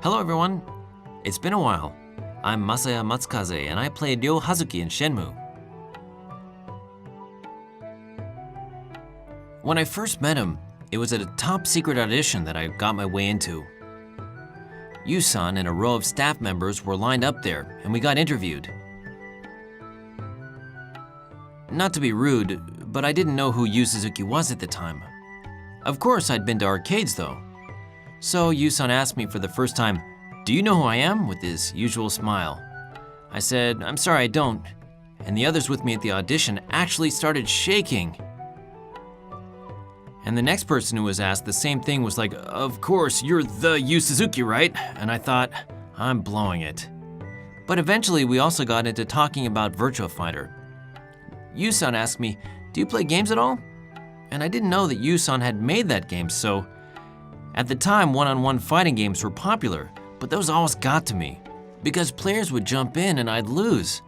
Hello everyone! It's been a while. I'm Matsukaze and I played Ryo Hazuki in Shenmue. When I first met him, it was at a top secret audition that I got my way into. Yu-san and a row of staff members were lined up there and we got interviewed. Not to be rude, but I didn't know who Yu Suzuki was at the time. Of course I'd been to arcades though. So Yu-san asked me for the first time, "Do you know who I am?" with his usual smile. I said, "I'm sorry, I don't." And the others with me at the audition actually started shaking. And the next person who was asked the same thing was like, "Of course, you're the Yu Suzuki, right?" And I thought, I'm blowing it. But eventually we also got into talking about Virtua Fighter. Yu-san asked me, "Do you play games at all?" And I didn't know that Yu-san had made that game, so at the time, one-on-one fighting games were popular, but those always got to me because players would jump in and I'd lose.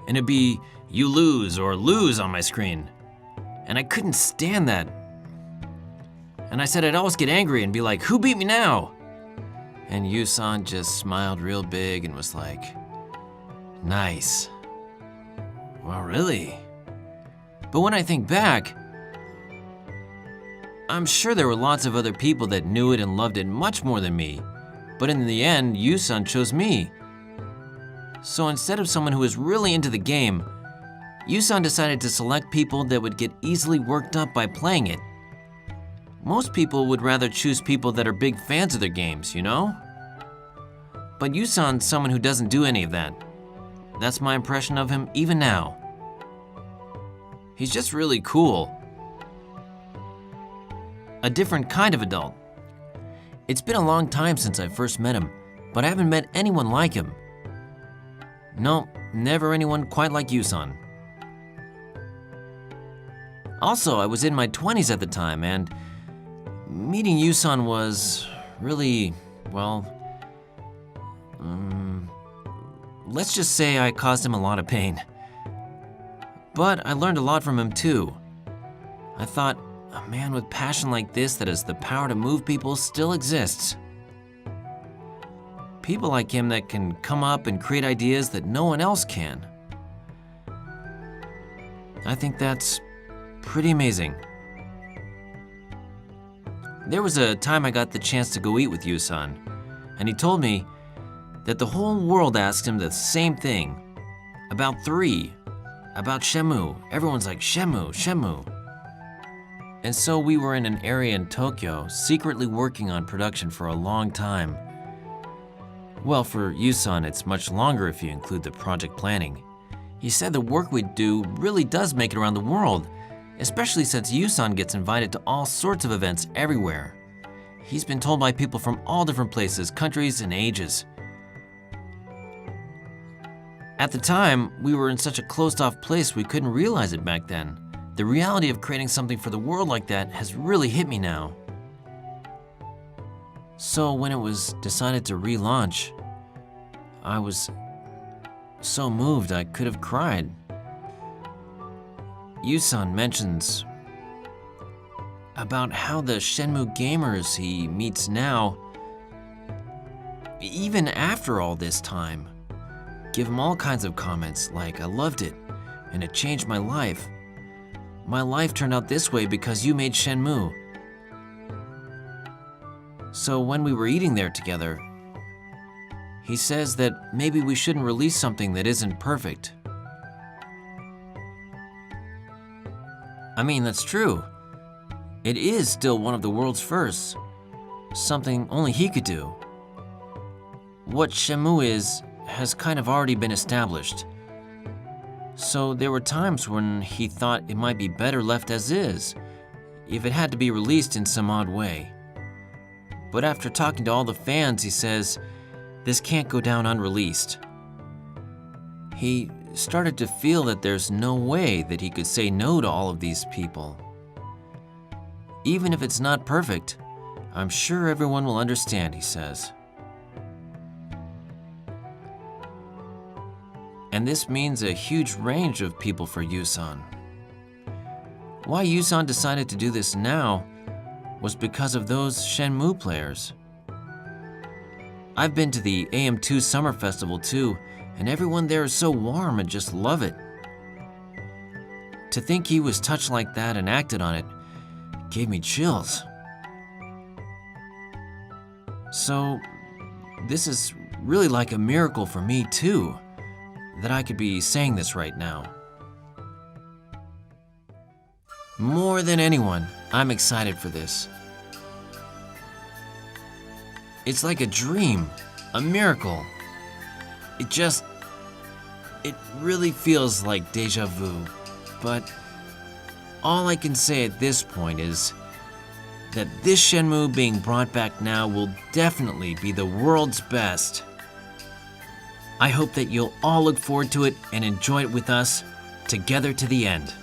And it'd be, "You lose" or "lose" on my screen. And I couldn't stand that. And I said I'd always get angry and be like, "Who beat me now?" And Yu-san just smiled real big and was like, "Nice." Well, really? But when I think back, I'm sure there were lots of other people that knew it and loved it much more than me. But in the end, Yu-san chose me. So instead of someone who was really into the game, Yu-san decided to select people that would get easily worked up by playing it. Most people would rather choose people that are big fans of their games, you know? But Yu-san's someone who doesn't do any of that. That's my impression of him even now. He's just really cool. A different kind of adult. It's been a long time since I first met him, but I haven't met anyone like him. No, never anyone quite like Yu-san. Also, I was in my 20s at the time, and meeting Yu-san was really, well, let's just say I caused him a lot of pain. But I learned a lot from him too. I thought, a man with passion like this that has the power to move people still exists. People like him that can come up and create ideas that no one else can. I think that's pretty amazing. There was a time I got the chance to go eat with Yu-san, and he told me that the whole world asked him the same thing. About Shenmue. Everyone's like, "Shenmue, Shenmue." And so we were in an area in Tokyo, secretly working on production for a long time. Well, for Yu-san, it's much longer if you include the project planning. He said the work we do really does make it around the world, especially since Yu-san gets invited to all sorts of events everywhere. He's been told by people from all different places, countries, and ages. At the time, we were in such a closed-off place we couldn't realize it back then. The reality of creating something for the world like that has really hit me now. So when it was decided to relaunch, I was so moved I could have cried. Yu-san mentions about how the Shenmue gamers he meets now, even after all this time, give him all kinds of comments like, "I loved it, and it changed my life. My life turned out this way because you made Shenmue." So when we were eating there together, he says that maybe we shouldn't release something that isn't perfect. I mean, that's true. It is still one of the world's firsts, something only he could do. What Shenmue is has kind of already been established. So there were times when he thought it might be better left as is, if it had to be released in some odd way. But after talking to all the fans, he says, this can't go down unreleased. He started to feel that there's no way that he could say no to all of these people. Even if it's not perfect, I'm sure everyone will understand, he says. And this means a huge range of people for Yu-san. Why Yu-san decided to do this now was because of those Shenmue players. I've been to the AM2 Summer Festival too, and everyone there is so warm and just love it. To think he was touched like that and acted on it gave me chills. So, this is really like a miracle for me too, that I could be saying this right now. More than anyone, I'm excited for this. It's like a dream, a miracle. It really feels like deja vu, but all I can say at this point is that this Shenmue being brought back now will definitely be the world's best. I hope that you'll all look forward to it and enjoy it with us together to the end.